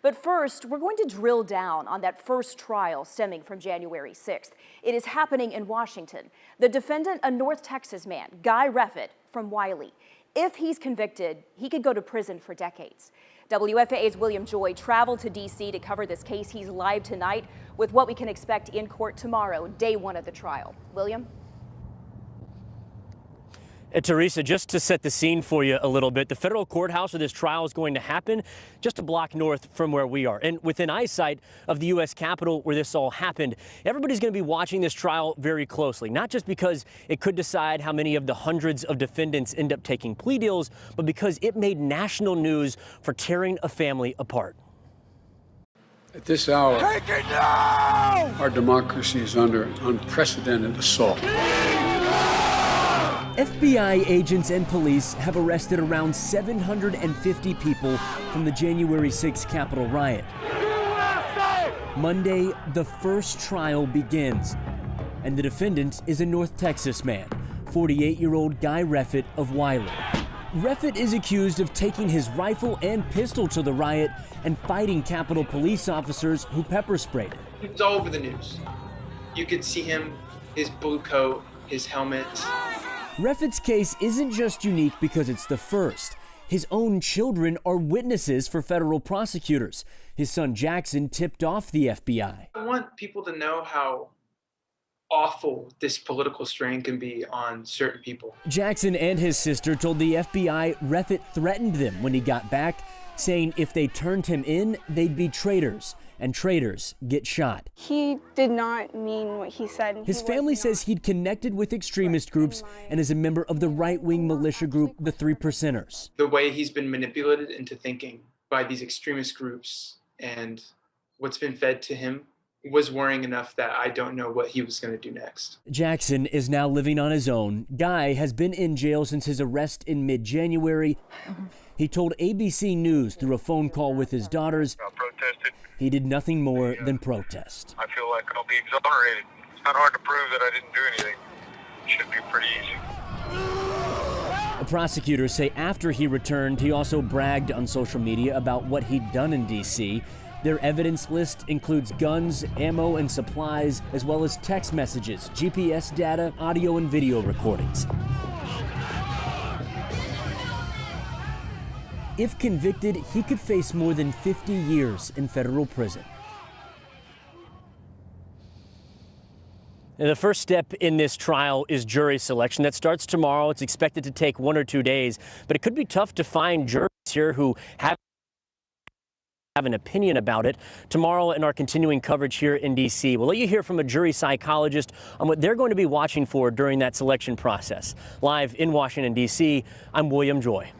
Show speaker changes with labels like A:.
A: But first, we're going to drill down on that first trial stemming from January 6th. It is happening in Washington. The defendant, a North Texas man, Guy Reffitt from Wylie. If he's convicted, he could go to prison for decades. WFAA's William Joy traveled to D.C. to cover this case. He's live tonight with what we can expect in court tomorrow, day one of the trial. William?
B: Teresa, just to set the scene for you a little bit, the federal courthouse where this trial is going to happen just a block north from where we are and within eyesight of the U.S. Capitol where this all happened. Everybody's going to be watching this trial very closely, not just because it could decide how many of the hundreds of defendants end up taking plea deals, but because it made national news for tearing a family apart.
C: At this hour, our democracy is under unprecedented assault.
B: FBI agents and police have arrested around 750 people from the January 6th Capitol riot. Monday, the first trial begins, and the defendant is a North Texas man, 48-year-old Guy Reffitt of Wylie. Reffitt is accused of taking his rifle and pistol to the riot and fighting Capitol police officers who pepper sprayed him.
D: He was all over the news. You could see him, his blue coat, his helmet.
B: Reffitt's case isn't just unique because it's the first. His own children are witnesses for federal prosecutors. His son Jackson tipped off the FBI.
D: I want people to know how awful this political strain can be on certain people.
B: Jackson and his sister told the FBI Reffitt threatened them when he got back, saying if they turned him in, they'd be traitors, and traitors get shot.
E: He did not mean what he said.
B: His family says he'd connected with extremist groups and is a member of the right-wing militia group, the Three Percenters.
D: The way he's been manipulated into thinking by these extremist groups and what's been fed to him was worrying enough that I don't know what he was going to do next.
B: Jackson is now living on his own. Guy has been in jail since his arrest in mid-January. He told ABC News through a phone call with his daughters he did nothing more than protest.
F: I feel like I'll be exonerated. It's not hard to prove that I didn't do anything. It should be pretty easy.
B: The prosecutors say after he returned, he also bragged on social media about what he'd done in D.C. Their evidence list includes guns, ammo, and supplies, as well as text messages, GPS data, audio, and video recordings. If convicted, he could face more than 50 years in federal prison. The first step in this trial is jury selection. That starts tomorrow. It's expected to take 1 or 2 days, but it could be tough to find jurors here who have an opinion about it. Tomorrow in our continuing coverage here in D.C., we'll let you hear from a jury psychologist on what they're going to be watching for during that selection process. Live in Washington, D.C., I'm William Joy.